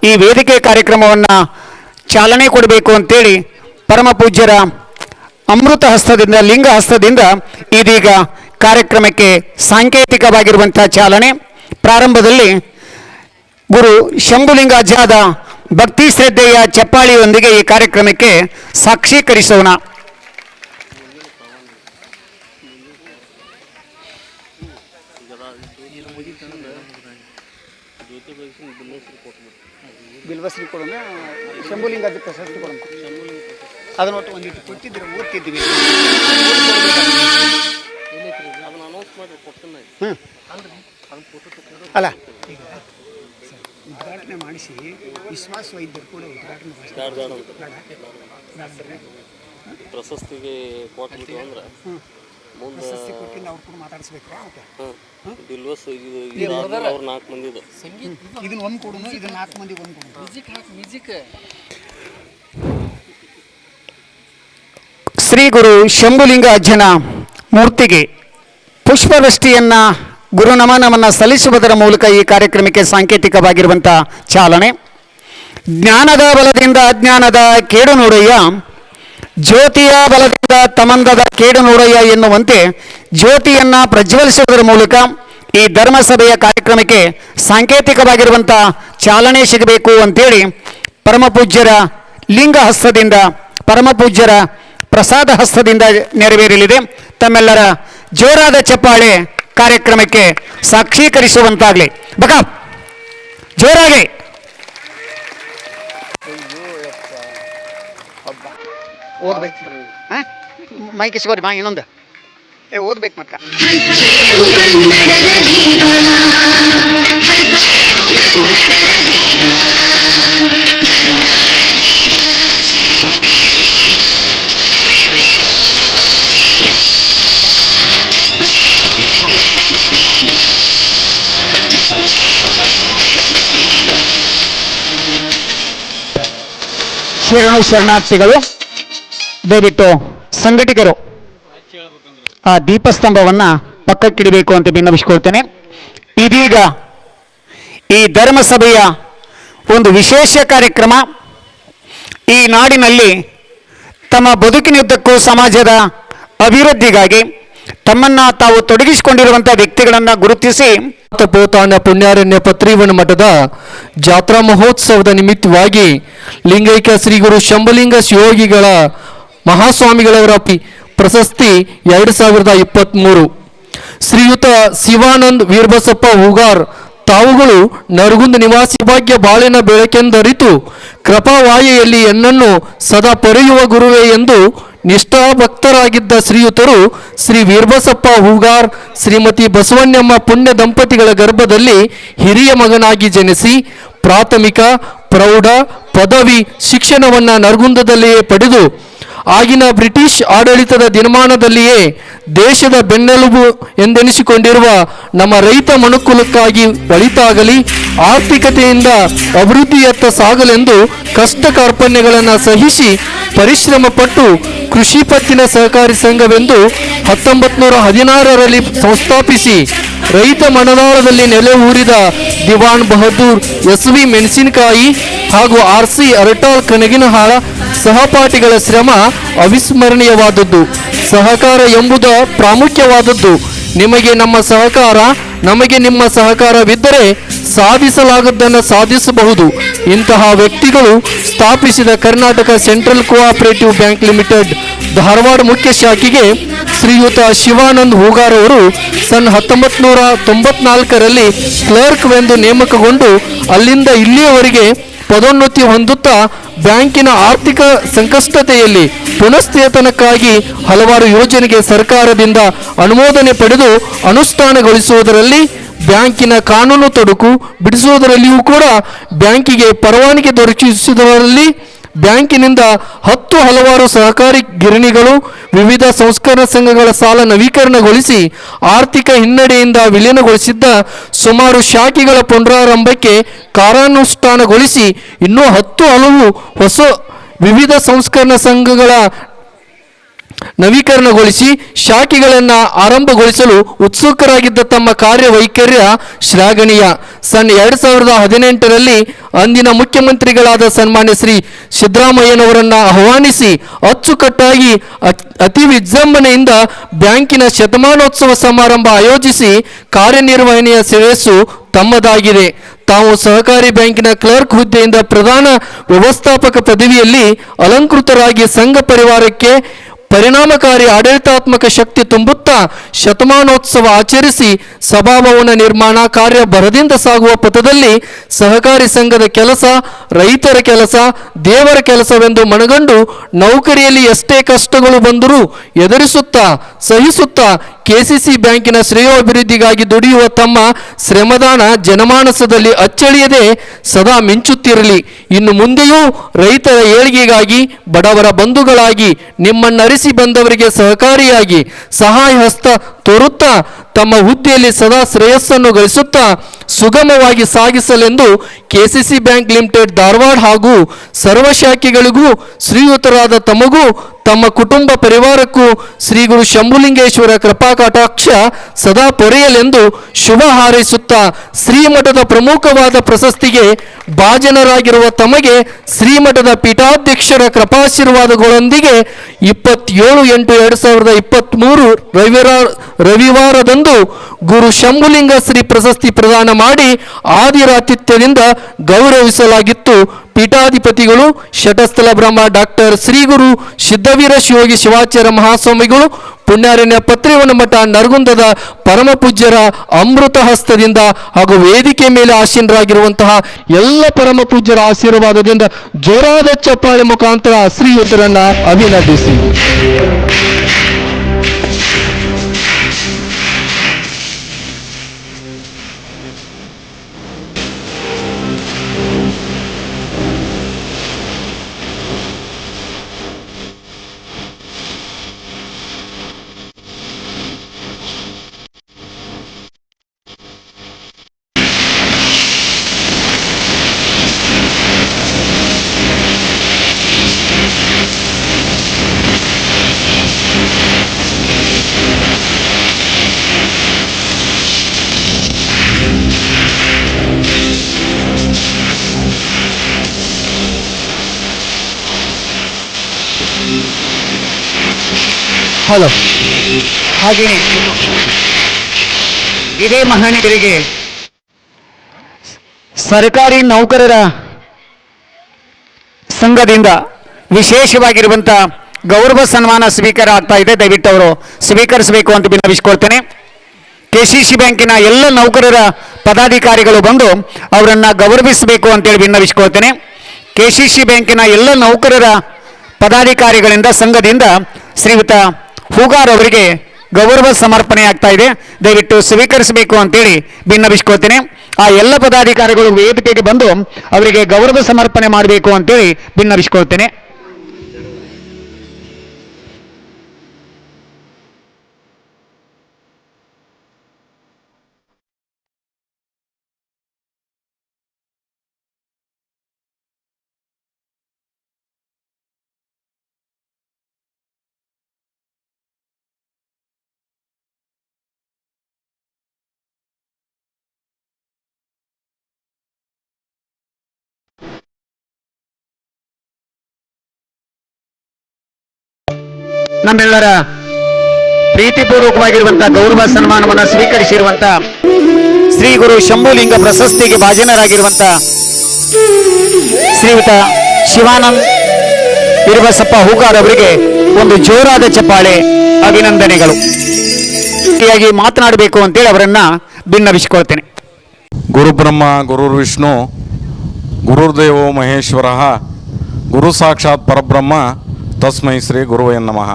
ಈ ವೇದಿಕೆ ಕಾರ್ಯಕ್ರಮವನ್ನು ಚಾಲನೆ ಕೊಡಬೇಕು ಅಂತೇಳಿ ಪರಮ ಪೂಜ್ಯರ ಅಮೃತ ಹಸ್ತದಿಂದ, ಲಿಂಗ ಹಸ್ತದಿಂದ ಇದೀಗ ಕಾರ್ಯಕ್ರಮಕ್ಕೆ ಸಾಂಕೇತಿಕವಾಗಿರುವಂಥ ಚಾಲನೆ. ಪ್ರಾರಂಭದಲ್ಲಿ ಗುರು ಶಂಭುಲಿಂಗಾಜ್ಞಾದ ಭಕ್ತಿ ಶ್ರದ್ಧೆಯ ಚಪ್ಪಾಳಿಯೊಂದಿಗೆ ಈ ಕಾರ್ಯಕ್ರಮಕ್ಕೆ ಸಾಕ್ಷೀಕರಿಸೋಣ. ಬಿಲ್ವಶ್ರೀ ಕೊಡೋಣ, ಶಂಭುಲಿಂಗಾದ ಪ್ರಶಸ್ತಿ ಕೊಡೋಣ. ಅದನ್ನ ಒಟ್ಟು ಒಂದಿಟ್ಟು ಕೊಟ್ಟಿದ್ದೀರ, ಓದ್ತಿದ್ದೀವಿ. ಅಲ್ಲ, ಉದ್ಘಾಟನೆ ಮಾಡಿಸಿ ವಿಶ್ವಾಸ ವೈದ್ಯರು ಕೂಡ ಉದ್ಘಾಟನೆ ಪ್ರಶಸ್ತಿಗೆ ಕೊಟ್ಟು ಅಂದ್ರೆ ಪ್ರಶಸ್ತಿ ಕೊಟ್ಟಿಲ್ಲ, ಅವ್ರು ಕೂಡ ಮಾತಾಡಿಸ್ಬೇಕ್ರಾ? ದಿಲ್ವಸ್ ಅವ್ರು 4 ಮಂದಿ ಇದನ್ನ ಒಂದು ಕೊಡೋನು, ಇದನ್ನ 4 ಮಂದಿ ಒಂದು ಕೊಡೋನು. ಶ್ರೀ ಗುರು ಶಂಭುಲಿಂಗ ಅಜ್ಜನ ಮೂರ್ತಿಗೆ ಪುಷ್ಪವೃಷ್ಟಿಯನ್ನು, ಗುರುನಮನವನ್ನು ಸಲ್ಲಿಸುವುದರ ಮೂಲಕ ಈ ಕಾರ್ಯಕ್ರಮಕ್ಕೆ ಸಾಂಕೇತಿಕವಾಗಿರುವಂಥ ಚಾಲನೆ. ಜ್ಞಾನದ ಬಲದಿಂದ ಅಜ್ಞಾನದ ಕೇಡು ನೋಡಯ್ಯ, ಜ್ಯೋತಿಯ ಬಲದಿಂದ ತಮಂದದ ಕೇಡು ನೋಡಯ್ಯ ಎನ್ನುವಂತೆ ಜ್ಯೋತಿಯನ್ನು ಪ್ರಜ್ವಲಿಸುವುದರ ಮೂಲಕ ಈ ಧರ್ಮಸಭೆಯ ಕಾರ್ಯಕ್ರಮಕ್ಕೆ ಸಾಂಕೇತಿಕವಾಗಿರುವಂಥ ಚಾಲನೆ ಸಿಗಬೇಕು ಅಂತೇಳಿ ಪರಮಪೂಜ್ಯರ ಲಿಂಗ ಹಸ್ತದಿಂದ, ಪರಮಪೂಜ್ಯರ ಪ್ರಸಾದ ಹಸ್ತದಿಂದ ನೆರವೇರಲಿದೆ. ತಮ್ಮೆಲ್ಲರ ಜೋರಾದ ಚಪ್ಪಾಳೆ ಕಾರ್ಯಕ್ರಮಕ್ಕೆ ಸಾಕ್ಷೀಕರಿಸುವಂತಾಗಲಿ. ಬಕ ಜೋರಾಗಿ ಓದ್ಬೇಕು. ಮೈಕ್ ಇಸ್ಕೋರಿ ಮಾ, ಇನ್ನೊಂದು ಓದ್ಬೇಕು ಮತ್ತ. ಶರಣಾರ್ಥಿಗಳು, ದಯವಿಟ್ಟು ಸಂಘಟಕರು ಆ ದೀಪಸ್ತಂಭವನ್ನು ಪಕ್ಕಕ್ಕಿಡಬೇಕು ಅಂತ ವಿನ್ನವಿಸಿಕೊಳ್ತೇನೆ. ಇದೀಗ ಈ ಧರ್ಮಸಭೆಯ ಒಂದು ವಿಶೇಷ ಕಾರ್ಯಕ್ರಮ. ಈ ನಾಡಿನಲ್ಲಿ ತಮ್ಮ ಬದುಕಿನುದ್ದಕ್ಕೂ ಸಮಾಜದ ಅಭಿವೃದ್ಧಿಗಾಗಿ ತಮ್ಮನ್ನು ತಾವು ತೊಡಗಿಸಿಕೊಂಡಿರುವಂಥ ವ್ಯಕ್ತಿಗಳನ್ನು ಗುರುತಿಸಿ ಪೋತಾನ ಪುಣ್ಯಾರಣ್ಯ ಪತ್ರಿವನ ಮಠದ ಜಾತ್ರಾ ಮಹೋತ್ಸವದ ನಿಮಿತ್ತವಾಗಿ ಲಿಂಗೈಕ್ಯ ಶ್ರೀ ಗುರು ಶಂಭುಲಿಂಗ ಶಿವಯೋಗಿಗಳ ಮಹಾಸ್ವಾಮಿಗಳವರ ಪ್ರಶಸ್ತಿ 2023 ಶ್ರೀಯುತ ಶಿವಾನಂದ್ ವೀರಬಸಪ್ಪ ಹೂಗಾರ್ ತಾವುಗಳು ನರಗುಂದ ನಿವಾಸಿ ಭಾಗ್ಯ ಬಾಳಿನ ಬೆಳಕೆಂದರಿತು ಕೃಪಾವಾಯಿಯಲ್ಲಿ ಎನ್ನನ್ನು ಸದಾ ಪೊರೆಯುವ ಗುರುವೇ ಎಂದು ನಿಷ್ಠಾಭಕ್ತರಾಗಿದ್ದ ಶ್ರೀಯುತರು ಶ್ರೀ ವೀರಬಸಪ್ಪ ಹೂಗಾರ್ ಶ್ರೀಮತಿ ಬಸವಣ್ಣಮ್ಮ ಪುಣ್ಯ ದಂಪತಿಗಳ ಗರ್ಭದಲ್ಲಿ ಹಿರಿಯ ಮಗನಾಗಿ ಜನಿಸಿ ಪ್ರಾಥಮಿಕ ಪ್ರೌಢ ಪದವಿ ಶಿಕ್ಷಣವನ್ನು ನರಗುಂದದಲ್ಲಿಯೇ ಪಡೆದು ಆಗಿನ ಬ್ರಿಟಿಷ್ ಆಡಳಿತದ ದಿನಮಾನದಲ್ಲಿಯೇ ದೇಶದ ಬೆನ್ನೆಲುಬು ಎಂದೆನಿಸಿಕೊಂಡಿರುವ ನಮ್ಮ ರೈತ ಮನುಕುಲಕ್ಕಾಗಿ ಒಳಿತಾಗಲಿ, ಆರ್ಥಿಕತೆಯಿಂದ ಅಭಿವೃದ್ಧಿಯತ್ತ ಸಾಗಲೆಂದು ಕಷ್ಟ ಕಾರ್ಪಣ್ಯಗಳನ್ನು ಸಹಿಸಿ ಪರಿಶ್ರಮ ಪಟ್ಟು ಕೃಷಿ ಪತ್ತಿನ ಸಹಕಾರಿ ಸಂಘವೆಂದು 1916ರಲ್ಲಿ ಸಂಸ್ಥಾಪಿಸಿ ರೈತ ಮನದಾಳದಲ್ಲಿ ನೆಲೆ ಊರಿದ ದಿವಾನ್ ಬಹದ್ದೂರ್ ಎಸ್.ವಿ. ಮೆಣಸಿನಕಾಯಿ ಹಾಗೂ ಆರ್.ಸಿ. ಅರಟಾಳ್ ಕನಗಿನಹಾಳ ಸಹಪಾಠಿಗಳ ಶ್ರಮ ಅವಿಸ್ಮರಣೀಯವಾದದ್ದು. ಸಹಕಾರ ಎಂಬುದು ಪ್ರಾಮುಖ್ಯವಾದದ್ದು. ನಿಮಗೆ ನಮ್ಮ ಸಹಕಾರ ನಮಗೆ ನಿಮ್ಮ ಸಹಕಾರವಿದ್ದರೆ ಸಾಧಿಸಲಾಗದ್ದನ್ನು ಸಾಧಿಸಬಹುದು. ಇಂತಹ ವ್ಯಕ್ತಿಗಳು ಸ್ಥಾಪಿಸಿದ Karnataka central cooperative bank limited Dharwad ಮುಖ್ಯ ಶಾಖೆಗೆ ಶ್ರೀಯುತ ಶಿವಾನಂದ್ ಹೂಗಾರ್ ಅವರು ಸನ್ 1994ರಲ್ಲಿ ಕ್ಲರ್ಕ್ ವೆಂದು ನೇಮಕಗೊಂಡು ಅಲ್ಲಿಂದ ಇಲ್ಲಿಯವರೆಗೆ ಪದೋನ್ನತಿ ಹೊಂದುತ್ತಾ ಬ್ಯಾಂಕಿನ ಆರ್ಥಿಕ ಸಂಕಷ್ಟತೆಯಲ್ಲಿ ಪುನಶ್ಚೇತನಕ್ಕಾಗಿ ಹಲವಾರು ಯೋಜನೆಗೆ ಸರ್ಕಾರದಿಂದ ಅನುಮೋದನೆ ಪಡೆದು ಅನುಷ್ಠಾನಗೊಳಿಸುವುದರಲ್ಲಿ, ಬ್ಯಾಂಕಿನ ಕಾನೂನು ತೊಡಕು ಬಿಡಿಸುವುದರಲ್ಲಿಯೂ ಕೂಡ ಬ್ಯಾಂಕಿಗೆ ಪರವಾನಗಿ ದೊರಕಿಸುವುದರಲ್ಲಿ, ಬ್ಯಾಂಕಿನಿಂದ ಹಲವಾರು ಸಹಕಾರಿ ಗಿರಣಿಗಳು ವಿವಿಧ ಸಂಸ್ಕರಣಾ ಸಂಘಗಳ ಸಾಲ ನವೀಕರಣಗೊಳಿಸಿ ಆರ್ಥಿಕ ಹಿನ್ನಡೆಯಿಂದ ವಿಲೀನಗೊಳಿಸಿದ್ದ ಸುಮಾರು ಶಾಖೆಗಳ ಪುನರಾರಂಭಕ್ಕೆ ಕಾರ್ಯಾನುಷ್ಠಾನಗೊಳಿಸಿ ಇನ್ನೂ ಹಲವು ಹೊಸ ವಿವಿಧ ಸಂಸ್ಕರಣಾ ಸಂಘಗಳ ನವೀಕರಣಗೊಳಿಸಿ ಶಾಖೆಗಳನ್ನು ಆರಂಭಗೊಳಿಸಲು ಉತ್ಸುಕರಾಗಿದ್ದ ತಮ್ಮ ಕಾರ್ಯವೈಖರ್ಯ ಶ್ಲಾಘನೀಯ. ಸನ್ 2018ರಲ್ಲಿ ಅಂದಿನ ಮುಖ್ಯಮಂತ್ರಿಗಳಾದ ಸನ್ಮಾನ್ಯ ಶ್ರೀ ಸಿದ್ದರಾಮಯ್ಯನವರನ್ನು ಆಹ್ವಾನಿಸಿ ಅಚ್ಚುಕಟ್ಟಾಗಿ ಅತಿ ವಿಜೃಂಭಣೆಯಿಂದ ಬ್ಯಾಂಕಿನ ಶತಮಾನೋತ್ಸವ ಸಮಾರಂಭ ಆಯೋಜಿಸಿ ಕಾರ್ಯನಿರ್ವಹಣೆಯ ಶ್ರೇಯಸ್ಸು ತಮ್ಮದಾಗಿದೆ. ತಾವು ಸಹಕಾರಿ ಬ್ಯಾಂಕಿನ ಕ್ಲರ್ಕ್ ಹುದ್ದೆಯಿಂದ ಪ್ರಧಾನ ವ್ಯವಸ್ಥಾಪಕ ಪದವಿಯಲ್ಲಿ ಅಲಂಕೃತರಾಗಿ ಸಂಘ ಪರಿವಾರಕ್ಕೆ ಪರಿಣಾಮಕಾರಿ ಆಡಳಿತಾತ್ಮಕ ಶಕ್ತಿ ತುಂಬುತ್ತಾ ಶತಮಾನೋತ್ಸವ ಆಚರಿಸಿ ಸಭಾಭವನ ನಿರ್ಮಾಣ ಕಾರ್ಯ ಭರದಿಂದ ಸಾಗುವ ಪಥದಲ್ಲಿ ಸಹಕಾರಿ ಸಂಘದ ಕೆಲಸ ರೈತರ ಕೆಲಸ ದೇವರ ಕೆಲಸವೆಂದು ಮನಗಂಡು ನೌಕರಿಯಲ್ಲಿ ಎಷ್ಟೇ ಕಷ್ಟಗಳು ಬಂದರೂ ಎದುರಿಸುತ್ತಾ ಸಹಿಸುತ್ತಾ ಕೆಸಿಸಿ ಬ್ಯಾಂಕಿನ ಶ್ರೇಯೋಭಿವೃದ್ಧಿಗಾಗಿ ದುಡಿಯುವ ತಮ್ಮ ಶ್ರಮದಾನ ಜನಮಾನಸದಲ್ಲಿ ಅಚ್ಚಳಿಯದೆ ಸದಾ ಮಿಂಚುತ್ತಿರಲಿ. ಇನ್ನು ಮುಂದೆಯೂ ರೈತರ ಏಳಿಗೆಗಾಗಿ ಬಡವರ ಬಂಧುಗಳಾಗಿ ನಿಮ್ಮನ್ನರಿಸಿ ಬಂದವರಿಗೆ ಸಹಕಾರಿಯಾಗಿ ಸಹಾಯ ಹಸ್ತ ತೋರುತ್ತಾ ತಮ್ಮ ಹುದ್ದೆಯಲ್ಲಿ ಸದಾ ಶ್ರೇಯಸ್ಸನ್ನು ಗಳಿಸುತ್ತಾ ಸುಗಮವಾಗಿ ಸಾಗಿಸಲೆಂದು ಕೆಸಿಸಿ ಬ್ಯಾಂಕ್ ಲಿಮಿಟೆಡ್ ಧಾರವಾಡ ಹಾಗೂ ಸರ್ವ ಶಾಖೆಗಳಿಗೂ ಶ್ರೀಯುತರಾದ ತಮಗೂ ತಮ್ಮ ಕುಟುಂಬ ಪರಿವಾರಕ್ಕೂ ಶ್ರೀ ಗುರು ಶಂಭುಲಿಂಗೇಶ್ವರ ಕೃಪಾ ಕಟಾಕ್ಷ ಸದಾ ಪೊರೆಯಲೆಂದು ಶುಭ ಹಾರೈಸುತ್ತಾ ಶ್ರೀಮಠದ ಪ್ರಮುಖವಾದ ಪ್ರಶಸ್ತಿಗೆ ಭಾಜನರಾಗಿರುವ ತಮಗೆ ಶ್ರೀಮಠದ ಪೀಠಾಧ್ಯಕ್ಷರ ಕೃಪಾಶೀರ್ವಾದಗಳೊಂದಿಗೆ 27/8/2023 ರವಿವಾರದಂದು ಗುರು ಶಂಭುಲಿಂಗ ಶ್ರೀ ಪ್ರಶಸ್ತಿ ಪ್ರದಾನ ಮಾಡಿ ಆದಿರಾತಿಥ್ಯದಿಂದ ಗೌರವಿಸಲಾಗಿತ್ತು. ಪೀಠಾಧಿಪತಿಗಳು ಶಟಸ್ಥಲ ಬ್ರಹ್ಮ ಡಾಕ್ಟರ್ ಶ್ರೀ ಗುರು ಸಿದ್ಧವೀರ ಶಿವಯೋಗಿ ಶಿವಾಚಾರ್ಯ ಮಹಾಸ್ವಾಮಿಗಳು, ಪುಣ್ಯಾರಣ್ಯ ಪತ್ರಿವನ ಮಠ ನರಗುಂದದ ಪರಮ ಪೂಜ್ಯರ ಅಮೃತ ಹಸ್ತದಿಂದ ಹಾಗೂ ವೇದಿಕೆ ಮೇಲೆ ಆಸೀನರಾಗಿರುವಂತಹ ಎಲ್ಲ ಪರಮ ಪೂಜ್ಯರ ಆಶೀರ್ವಾದದಿಂದ ಜೋರಾದ ಚಪ್ಪಾಳೆ ಮುಖಾಂತರ ಶ್ರೀಯುತರನ್ನ ಅಭಿನಂದಿಸಿ. ಹಲೋ. ಹಾಗೆಯೇ ಇದೇ ಮಹನೀಯರಿಗೆ ಸರ್ಕಾರಿ ನೌಕರರ ಸಂಘದಿಂದ ವಿಶೇಷವಾಗಿರುವಂಥ ಗೌರವ ಸನ್ಮಾನ ಸ್ವೀಕಾರ ಆಗ್ತಾ ಇದೆ. ದಯವಿಟ್ಟು ಅವರು ಸ್ವೀಕರಿಸಬೇಕು ಅಂತ ವಿನಂತಿಸಿಕೊಳ್ತೇನೆ. ಕೆಸಿಸಿ ಬ್ಯಾಂಕಿನ ಎಲ್ಲ ನೌಕರರ ಪದಾಧಿಕಾರಿಗಳು ಬಂದು ಅವರನ್ನು ಗೌರವಿಸಬೇಕು ಅಂತೇಳಿ ವಿನಂತಿಸಿಕೊಳ್ತೇನೆ. ಕೆಸಿಸಿ ಬ್ಯಾಂಕಿನ ಎಲ್ಲ ನೌಕರರ ಪದಾಧಿಕಾರಿಗಳಿಂದ ಸಂಘದಿಂದ ಶ್ರೀಯುತ ಹೂಗಾರ್ ಅವರಿಗೆ ಗೌರವ ಸಮರ್ಪಣೆ ಆಗ್ತಾ ಇದೆ. ದಯವಿಟ್ಟು ಸ್ವೀಕರಿಸಬೇಕು ಅಂತೇಳಿ ವಿನಂತಿಸಿಕೊಳ್ತೇನೆ. ಆ ಎಲ್ಲ ಪದಾಧಿಕಾರಿಗಳು ವೇದಿಕೆಗೆ ಬಂದು ಅವರಿಗೆ ಗೌರವ ಸಮರ್ಪಣೆ ಮಾಡಬೇಕು ಅಂತೇಳಿ ವಿನಂತಿಸಿಕೊಳ್ತೇನೆ. ನಮ್ಮೆಲ್ಲರ ಪ್ರೀತಿಪೂರ್ವಕವಾಗಿರುವಂತಹ ಗೌರವ ಸನ್ಮಾನವನ್ನು ಸ್ವೀಕರಿಸಿರುವಂತಹ ಶ್ರೀ ಗುರು ಶಂಭುಲಿಂಗ ಪ್ರಶಸ್ತಿಗೆ ಭಾಜನರಾಗಿರುವಂಥ ಶ್ರೀಯುತ ಶಿವಾನಂದ್ ಇರುಬಸಪ್ಪ ಹೂಗಾರ್ ಅವರಿಗೆ ಒಂದು ಜೋರಾದ ಚಪ್ಪಾಳೆ, ಅಭಿನಂದನೆಗಳು. ಮಾತನಾಡಬೇಕು ಅಂತೇಳಿ ಅವರನ್ನ ಭಿನ್ನವಿಸಿಕೊಳ್ತೇನೆ. ಗುರುಬ್ರಹ್ಮ ಗುರುರ್ವಿಷ್ಣು ಗುರುರ್ದೇವೋ ಮಹೇಶ್ವರ ಗುರು ಸಾಕ್ಷಾತ್ ಪರಬ್ರಹ್ಮ ತಸ್ಮೈ ಶ್ರೀ ಗುರುವೇ ನಮಃ.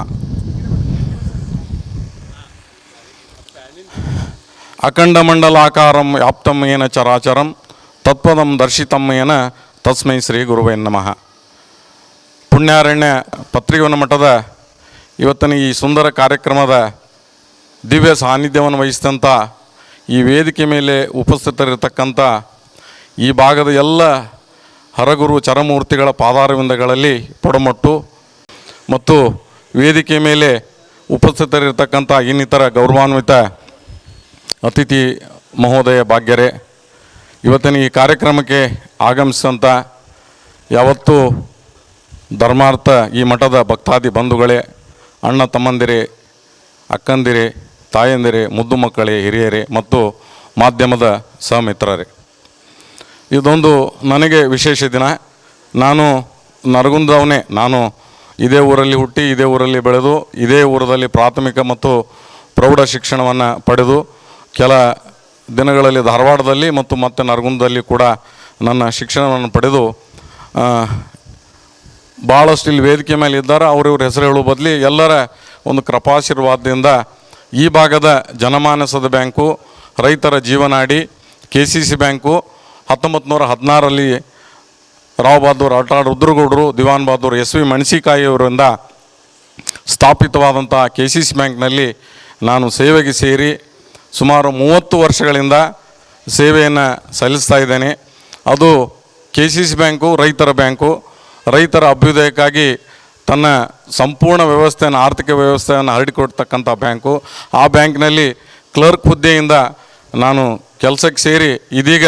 ಅಖಂಡಮಂಡಲಾಕಾರಂ ವ್ಯಾಪ್ತಂ ಯೇನ ಚರಾಚರಂ ತತ್ಪದಂ ದರ್ಶಿತಂ ಯೇನ ತಸ್ಮೈ ಶ್ರೀ ಗುರುವೇ ನಮಃ. ಪುಣ್ಯಾರಣ್ಯ ಪತ್ರಿವನ ಮಠದ ಇವತ್ತಿನ ಈ ಸುಂದರ ಕಾರ್ಯಕ್ರಮದ ದಿವ್ಯ ಸಾನ್ನಿಧ್ಯವನ್ನು ವಹಿಸಿದಂಥ ಈ ವೇದಿಕೆ ಮೇಲೆ ಉಪಸ್ಥಿತರಿರತಕ್ಕಂಥ ಈ ಭಾಗದ ಎಲ್ಲ ಹರಗುರು ಚರಮೂರ್ತಿಗಳ ಪಾದಾರವಿಂದಗಳಲ್ಲಿ ಪೊಡಮಟ್ಟು ಮತ್ತು ವೇದಿಕೆ ಮೇಲೆ ಉಪಸ್ಥಿತರಿರತಕ್ಕಂಥ ಇನ್ನಿತರ ಗೌರವಾನ್ವಿತ ಅತಿಥಿ ಮಹೋದಯ ಭಾಗ್ಯರೇ, ಇವತ್ತಿನ ಈ ಕಾರ್ಯಕ್ರಮಕ್ಕೆ ಆಗಮಿಸಿದಂಥ ಯಾವತ್ತೂ ಧರ್ಮಾರ್ಥ ಈ ಮಠದ ಭಕ್ತಾದಿ ಬಂಧುಗಳೇ, ಅಣ್ಣ ತಮ್ಮಂದಿರೇ, ಅಕ್ಕಂದಿರೇ, ತಾಯಂದಿರೇ, ಮುದ್ದು ಮಕ್ಕಳೇ, ಹಿರಿಯರೇ ಮತ್ತು ಮಾಧ್ಯಮದ ಸಹಮಿತ್ರರೇ, ಇದೊಂದು ನನಗೆ ವಿಶೇಷ ದಿನ. ನಾನು ನರಗುಂದವನೇ. ನಾನು ಇದೇ ಊರಲ್ಲಿ ಹುಟ್ಟಿ, ಇದೇ ಊರಲ್ಲಿ ಬೆಳೆದು, ಇದೇ ಊರಲ್ಲಿ ಪ್ರಾಥಮಿಕ ಮತ್ತು ಪ್ರೌಢ ಶಿಕ್ಷಣವನ್ನು ಪಡೆದು, ಕೆಲ ದಿನಗಳಲ್ಲಿ ಧಾರವಾಡದಲ್ಲಿ ಮತ್ತು ಮತ್ತೆ ನರಗುಂದದಲ್ಲಿ ಕೂಡ ನನ್ನ ಶಿಕ್ಷಣವನ್ನು ಪಡೆದು ಭಾಳಷ್ಟು ಇಲ್ಲಿ ವೇದಿಕೆ ಮೇಲೆ ಇದ್ದಾರೆ. ಅವರಿವ್ರ ಹೆಸರು ಹೇಳುವ ಬದಲಿ ಎಲ್ಲರ ಒಂದು ಕೃಪಾಶೀರ್ವಾದದಿಂದ ಈ ಭಾಗದ ಜನಮಾನಸದ ಬ್ಯಾಂಕು, ರೈತರ ಜೀವನಾಡಿ, KCC ಬ್ಯಾಂಕು 1916ರಲ್ಲಿ ರಾವ್ ಬಹದ್ದೂರ್ ಅಟಾಡ್ ರುದ್ರಗೌಡರು, ದಿವಾನ್ ಬಹದ್ದೂರ್ SV ಮೆಣಸಿಕಾಯಿಯವರಿಂದ ಸ್ಥಾಪಿತವಾದಂಥ KCC ಬ್ಯಾಂಕ್ನಲ್ಲಿ ನಾನು ಸೇವೆಗೆ ಸೇರಿ ಸುಮಾರು 30 ವರ್ಷಗಳಿಂದ ಸೇವೆಯನ್ನು ಸಲ್ಲಿಸ್ತಾ ಇದ್ದೇನೆ. ಅದು KCC ಬ್ಯಾಂಕು ರೈತರ ಬ್ಯಾಂಕು, ರೈತರ ಅಭ್ಯುದಯಕ್ಕಾಗಿ ತನ್ನ ಸಂಪೂರ್ಣ ವ್ಯವಸ್ಥೆಯನ್ನು, ಆರ್ಥಿಕ ವ್ಯವಸ್ಥೆಯನ್ನು ಹರಡಿಕೊಡ್ತಕ್ಕಂಥ ಬ್ಯಾಂಕು. ಆ ಬ್ಯಾಂಕ್ನಲ್ಲಿ ಕ್ಲರ್ಕ್ ಹುದ್ದೆಯಿಂದ ನಾನು ಕೆಲಸಕ್ಕೆ ಸೇರಿ ಇದೀಗ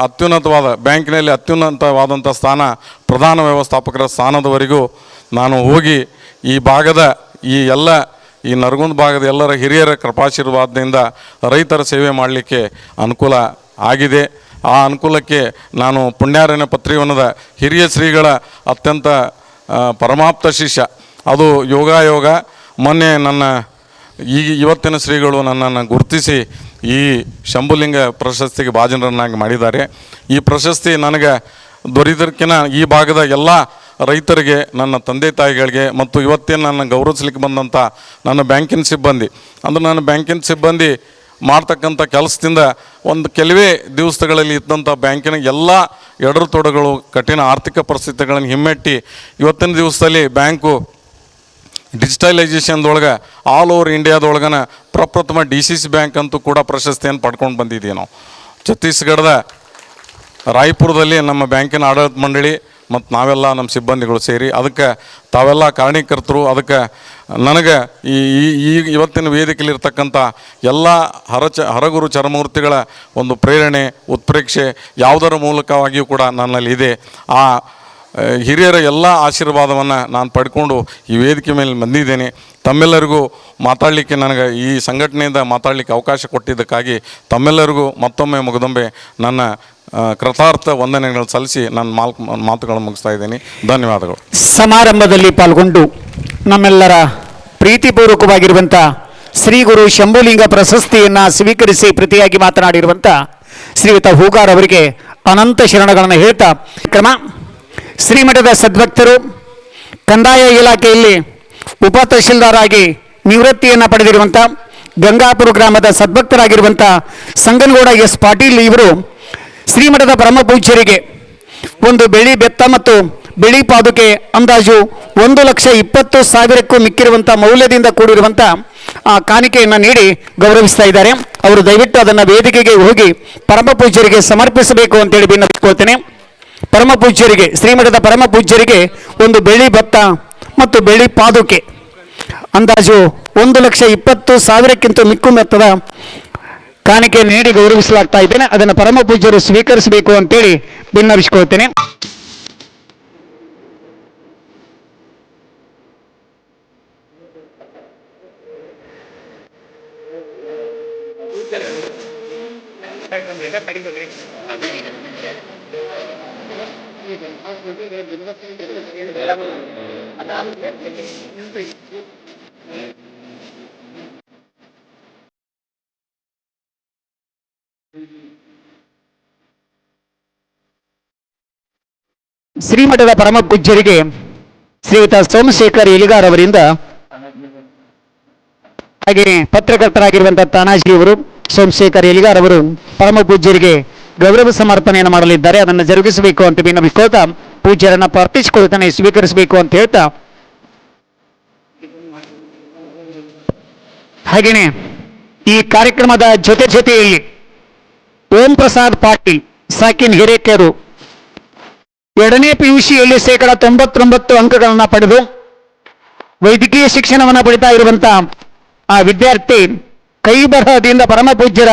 ಅತ್ಯುನ್ನತವಾದ ಬ್ಯಾಂಕಿನಲ್ಲಿ ಅತ್ಯುನ್ನತವಾದಂಥ ಸ್ಥಾನ, ಪ್ರಧಾನ ವ್ಯವಸ್ಥಾಪಕರ ಸ್ಥಾನದವರೆಗೂ ನಾನು ಹೋಗಿ ಈ ಭಾಗದ ಈ ನರಗುಂದ ಭಾಗದ ಎಲ್ಲರ ಹಿರಿಯರ ಕೃಪಾಶೀರ್ವಾದದಿಂದ ರೈತರ ಸೇವೆ ಮಾಡಲಿಕ್ಕೆ ಅನುಕೂಲ ಆಗಿದೆ. ಆ ಅನುಕೂಲಕ್ಕೆ ನಾನು ಪುಣ್ಯಾರಣ್ಯ ಪತ್ರಿವನದ ಹಿರಿಯ ಶ್ರೀಗಳ ಅತ್ಯಂತ ಪರಮಾಪ್ತ ಶಿಷ್ಯ. ಅದು ಯೋಗ ಮೊನ್ನೆ ಇವತ್ತಿನ ಶ್ರೀಗಳು ನನ್ನನ್ನು ಗುರುತಿಸಿ ಈ ಶಂಭುಲಿಂಗ ಪ್ರಶಸ್ತಿಗೆ ಭಾಜನರನ್ನಾಗಿ ಮಾಡಿದ್ದಾರೆ. ಈ ಪ್ರಶಸ್ತಿ ನನಗೆ ದೊರೆಯೋದಕ್ಕಿಂತ ಈ ಭಾಗದ ಎಲ್ಲ ರೈತರಿಗೆ, ನನ್ನ ತಂದೆ ತಾಯಿಗಳಿಗೆ ಮತ್ತು ಇವತ್ತೇನು ನನ್ನ ಗೌರವಿಸ್ಲಿಕ್ಕೆ ಬಂದಂಥ ನನ್ನ ಬ್ಯಾಂಕಿನ ಸಿಬ್ಬಂದಿ, ಅಂದರೆ ನನ್ನ ಬ್ಯಾಂಕಿನ ಸಿಬ್ಬಂದಿ ಮಾಡ್ತಕ್ಕಂಥ ಕೆಲಸದಿಂದ ಒಂದು ಕೆಲವೇ ದಿವಸಗಳಲ್ಲಿ ಇದ್ದಂಥ ಬ್ಯಾಂಕಿನ ಎಲ್ಲ ಎಡರುತೊಡಗಳು, ಕಠಿಣ ಆರ್ಥಿಕ ಪರಿಸ್ಥಿತಿಗಳನ್ನು ಹಿಮ್ಮೆಟ್ಟಿ ಇವತ್ತಿನ ದಿವಸದಲ್ಲಿ ಬ್ಯಾಂಕು ಡಿಜಿಟಲೈಸೇಷನ್ದೊಳಗೆ ಆಲ್ ಓವರ್ ಇಂಡಿಯಾದೊಳಗನ ಪ್ರಪ್ರಥಮ DCC ಬ್ಯಾಂಕ್ ಅಂತೂ ಕೂಡ ಪ್ರಶಸ್ತಿಯನ್ನು ಪಡ್ಕೊಂಡು ಬಂದಿದ್ದೀವಿ ನಾವು. ಛತ್ತೀಸ್ಗಢದ ರಾಯ್ಪುರದಲ್ಲಿ ನಮ್ಮ ಬ್ಯಾಂಕಿನ ಆಡಳಿತ ಮಂಡಳಿ ಮತ್ತು ನಾವೆಲ್ಲ ನಮ್ಮ ಸಿಬ್ಬಂದಿಗಳು ಸೇರಿ ಅದಕ್ಕೆ ತಾವೆಲ್ಲ ಕಾರಣೀಕರ್ತರು. ಅದಕ್ಕೆ ನನಗೆ ಇವತ್ತಿನ ವೇದಿಕೆಯಲ್ಲಿರ್ತಕ್ಕಂಥ ಎಲ್ಲ ಹರಗುರು ಚರಮೂರ್ತಿಗಳ ಒಂದು ಪ್ರೇರಣೆ, ಉತ್ಪ್ರೇಕ್ಷೆ ಯಾವುದರ ಮೂಲಕವಾಗಿಯೂ ಕೂಡ ನನ್ನಲ್ಲಿದೆ. ಆ ಹಿರಿಯರ ಎಲ್ಲ ಆಶೀರ್ವಾದವನ್ನು ನಾನು ಪಡ್ಕೊಂಡು ಈ ವೇದಿಕೆ ಮೇಲೆ ಬಂದಿದ್ದೇನೆ. ತಮ್ಮೆಲ್ಲರಿಗೂ ಮಾತಾಡಲಿಕ್ಕೆ, ನನಗೆ ಈ ಸಂಘಟನೆಯಿಂದ ಮಾತಾಡಲಿಕ್ಕೆ ಅವಕಾಶ ಕೊಟ್ಟಿದ್ದಕ್ಕಾಗಿ ತಮ್ಮೆಲ್ಲರಿಗೂ ಮತ್ತೊಮ್ಮೆ ಮುಗದೊಮ್ಮೆ ನನ್ನ ಕೃತಾರ್ಥ ವಂದನೆಗಳು ಸಲ್ಲಿಸಿ ನನ್ನ ಮಾತುಗಳನ್ನು ಮುಗಿಸ್ತಾ ಇದ್ದೀನಿ. ಧನ್ಯವಾದಗಳು. ಸಮಾರಂಭದಲ್ಲಿ ಪಾಲ್ಗೊಂಡು ನಮ್ಮೆಲ್ಲರ ಪ್ರೀತಿಪೂರ್ವಕವಾಗಿರುವಂಥ ಶ್ರೀ ಗುರು ಶಂಭುಲಿಂಗ ಪ್ರಶಸ್ತಿಯನ್ನು ಸ್ವೀಕರಿಸಿ ಪ್ರತಿಯಾಗಿ ಮಾತನಾಡಿರುವಂಥ ಶ್ರೀಯುತ ಹೂಗಾರ್ ಅವರಿಗೆ ಅನಂತ ಶರಣಗಳನ್ನು ಹೇಳ್ತಾ, ಕ್ರಮ ಶ್ರೀಮಠದ ಸದ್ಭಕ್ತರು, ಕಂದಾಯ ಇಲಾಖೆಯಲ್ಲಿ ಉಪ ತಹಶೀಲ್ದಾರ್ ಆಗಿ ನಿವೃತ್ತಿಯನ್ನು ಪಡೆದಿರುವಂಥ ಗಂಗಾಪುರ ಗ್ರಾಮದ ಸದ್ಭಕ್ತರಾಗಿರುವಂಥ ಸಂಗನಗೌಡ S. ಪಾಟೀಲ್ ಇವರು ಶ್ರೀಮಠದ ಪರಮ ಪೂಜ್ಯರಿಗೆ ಒಂದು ಬೆಳ್ಳಿ ಬೆತ್ತ ಮತ್ತು ಬೆಳ್ಳಿ ಪಾದುಕೆ ಅಂದಾಜು 1,20,000ಕ್ಕೂ ಮಿಕ್ಕಿರುವಂಥ ಮೌಲ್ಯದಿಂದ ಕೂಡಿರುವಂಥ ಕಾಣಿಕೆಯನ್ನು ನೀಡಿ ಗೌರವಿಸ್ತಾ ಇದ್ದಾರೆ. ಅವರು ದಯವಿಟ್ಟು ಅದನ್ನು ವೇದಿಕೆಗೆ ಹೋಗಿ ಪರಮ ಪೂಜ್ಯರಿಗೆ ಸಮರ್ಪಿಸಬೇಕು ಅಂತೇಳಿ ವಿನಂತಿಸ್ಕೊಳ್ತೇನೆ. ಪರಮ ಪೂಜ್ಯರಿಗೆ, ಶ್ರೀಮಠದ ಪರಮ ಪೂಜ್ಯರಿಗೆ ಒಂದು ಬೆಳ್ಳಿ ಭತ್ತ ಮತ್ತು ಬೆಳ್ಳಿ ಪಾದುಕೆ ಅಂದಾಜು 1,20,000ಕ್ಕಿಂತ ಮಿಕ್ಕು ಮೊತ್ತದ ಕಾಣಿಕೆ ನೀಡಿ ಗೌರವಿಸಲಾಗ್ತಾ ಇದ್ದೇನೆ. ಅದನ್ನು ಪರಮ ಪೂಜ್ಯರು ಸ್ವೀಕರಿಸಬೇಕು ಅಂತೇಳಿ ವಿನ್ನವಿಸಿಕೊಳ್ತೇನೆ. ಶ್ರೀಮಠದ ಪರಮ ಪೂಜ್ಯರಿಗೆ ಶ್ರೀಯುತ ಸೋಮಶೇಖರ್ ಎಲಿಗಾರ್ ಅವರಿಂದ ಹಾಗೆಯೇ ಪತ್ರಕರ್ತರಾಗಿರುವಂತಹ ತಾನಾಜಿ ಅವರು ಸೋಮಶೇಖರ್ ಎಲಿಗಾರ್ ಅವರು ಪರಮ ಪೂಜ್ಯರಿಗೆ ಗೌರವ ಸಮರ್ಪಣೆಯನ್ನು ಮಾಡಲಿದ್ದಾರೆ. ಅದನ್ನು ಜರುಗಿಸಬೇಕು ಅಂತ ವಿನಂತಿಸ್ಕೊಳ್ತಾ ಪೂಜ್ಯರನ್ನ ಪ್ರಾರ್ಥಿಸಿಕೊಳ್ತಾನೆ ಸ್ವೀಕರಿಸಬೇಕು ಅಂತ ಹೇಳ್ತಾ, ಹಾಗೆಯೇ ಈ ಕಾರ್ಯಕ್ರಮದ ಜೊತೆಯಲ್ಲಿ ಓಂ ಪ್ರಸಾದ್ ಪಾಟೀಲ್ ಸಾಕಿನ್ ಹಿರೇಕೆರು 2ನೇ PUCಯಲ್ಲಿ 99% ಅಂಕಗಳನ್ನು ಪಡೆದು ವೈದ್ಯಕೀಯ ಶಿಕ್ಷಣವನ್ನು ಪಡಿತಾ ಇರುವಂತಹ ಆ ವಿದ್ಯಾರ್ಥಿ ಕೈ ಬರಹದಿಂದ ಪರಮ ಪೂಜ್ಯರ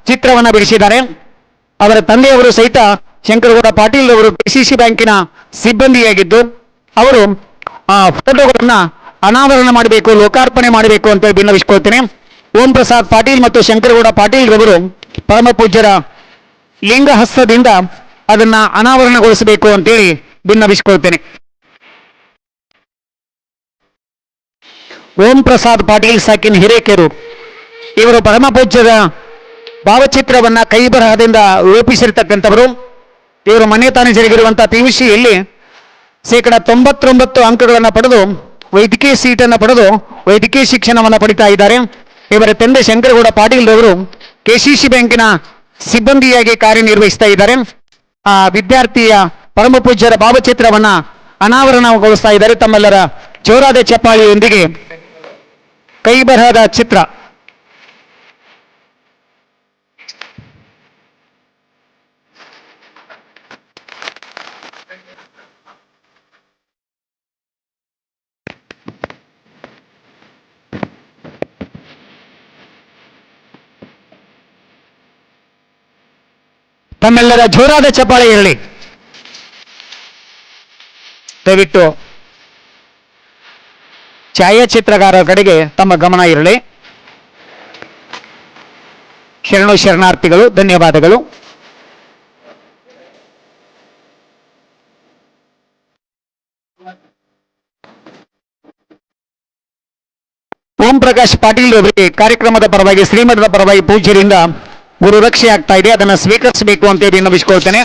ಚಿತ್ರವನ್ನು ಬಿಡಿಸಿದ್ದಾರೆ. ಅವರ ತಂದೆಯವರು ಸಹಿತ ಶಂಕರಗೌಡ ಪಾಟೀಲ್ ಅವರು KCC ಬ್ಯಾಂಕಿನ ಸಿಬ್ಬಂದಿಯಾಗಿದ್ದು ಅವರು ಆ ಫೋಟೋಗಳನ್ನ ಅನಾವರಣ ಮಾಡಬೇಕು, ಲೋಕಾರ್ಪಣೆ ಮಾಡಬೇಕು ಅಂತ ವಿನ್ನವಿಸಿಕೊಳ್ತೇನೆ. ಓಂ ಪ್ರಸಾದ್ ಪಾಟೀಲ್ ಮತ್ತು ಶಂಕರಗೌಡ ಪಾಟೀಲ್ ರವರು ಪರಮ ಪೂಜ್ಯರ ಲಿಂಗ ಹಸ್ತದಿಂದ ಅದನ್ನ ಅನಾವರಣಗೊಳಿಸಬೇಕು ಅಂತೇಳಿ ಭಿನ್ನವಿಸಿಕೊಳ್ತೇನೆ. ಓಂ ಪ್ರಸಾದ್ ಪಾಟೀಲ್ ಸಾಕಿನ್ ಹಿರೇಕೆರು ಇವರು ಪರಮ ಪೂಜ್ಯರ ಭಾವಚಿತ್ರವನ್ನ ಕೈ ಬರಹದಿಂದ ರೂಪಿಸಿರ್ತಕ್ಕಂಥವರು. ಇವರು ಮನೆ ತಾನೇ ಜರುಗಿರುವಂತಹ PUCಯಲ್ಲಿ 99% ಅಂಕಗಳನ್ನು ಪಡೆದು ವೈದ್ಯಕೀಯ ಸೀಟನ್ನು ಪಡೆದು ವೈದ್ಯಕೀಯ ಶಿಕ್ಷಣವನ್ನು ಪಡಿತಾ ಇದ್ದಾರೆ. ಇವರ ತಂದೆ ಶಂಕರಗೌಡ ಪಾಟೀಲ್ ಅವರು KCC ಬ್ಯಾಂಕಿನ ಸಿಬ್ಬಂದಿಯಾಗಿ ಕಾರ್ಯನಿರ್ವಹಿಸ್ತಾ ಇದ್ದಾರೆ. ಆ ವಿದ್ಯಾರ್ಥಿಯ ಪರಮ ಪೂಜ್ಯರ ಭಾವಚಿತ್ರವನ್ನ ಅನಾವರಣಗೊಳಿಸ್ತಾ ಇದ್ದಾರೆ. ತಮ್ಮೆಲ್ಲರ ಜೋರಾದ ಚಪ್ಪಾಳಿಯೊಂದಿಗೆ ಕೈ ಬರಹದ ಚಿತ್ರ ತಮ್ಮೆಲ್ಲರ ಜೋರಾದ ಚಪ್ಪಾಳೆ ಇರಲಿ. ದಯವಿಟ್ಟು ಛಾಯಾಚಿತ್ರಗಾರರ ಕಡೆಗೆ ತಮ್ಮ ಗಮನ ಇರಲಿ. ಶರಣಾರ್ಥಿಗಳು, ಧನ್ಯವಾದಗಳು. ಓಂ ಪ್ರಕಾಶ್ ಪಾಟೀಲ್ ಅವರಿಗೆ ಕಾರ್ಯಕ್ರಮದ ಪರವಾಗಿ ಶ್ರೀಮಠದ ಪರವಾಗಿ ಪೂಜ್ಯರಿಂದ ಗುರು ರಕ್ಷೆ ಆಗ್ತಾ ಇದೆ. ಅದನ್ನು ಸ್ವೀಕರಿಸಬೇಕು ಅಂತ ವಿನ್ನವಿಸಿಕೊಳ್ತೇನೆ.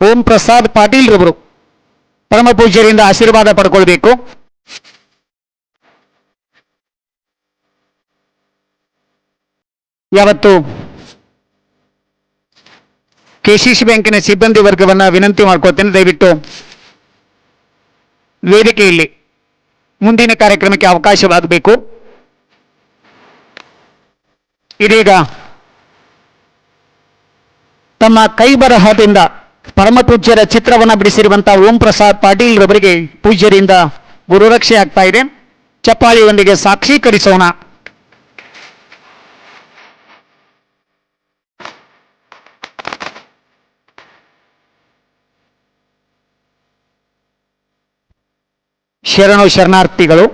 ಓಂ ಪ್ರಸಾದ್ ಪಾಟೀಲ್ ರವರು ಪರಮ ಪೂಜ್ಯರಿಂದ ಆಶೀರ್ವಾದ ಪಡ್ಕೊಳ್ಬೇಕು. ಯಾವತ್ತು KCC ಬ್ಯಾಂಕಿನ ಸಿಬ್ಬಂದಿ ವರ್ಗವನ್ನ ವಿನಂತಿ ಮಾಡ್ಕೊಳ್ತೇನೆ, ದಯವಿಟ್ಟು ವೇದಿಕೆಯಲ್ಲಿ ಮುಂದಿನ ಕಾರ್ಯಕ್ರಮಕ್ಕೆ ಅವಕಾಶವಾಗಬೇಕು. ಇದೀಗ ತಮ್ಮ ಕೈ ಬರಹದಿಂದ ಪರಮ ಪೂಜ್ಯರ ಚಿತ್ರವನ್ನು ಬಿಡಿಸಿರುವಂತಹ ಓಂ ಪ್ರಸಾದ್ ಪಾಟೀಲ್ ರವರಿಗೆ ಪೂಜ್ಯರಿಂದ ಗುರುರಕ್ಷೆ ಆಗ್ತಾ ಇದೆ. ಚಪ್ಪಾಳಿಯೊಂದಿಗೆ ಸಾಕ್ಷೀಕರಿಸೋಣ. ಶರಣಾರ್ಥಿಗಳು.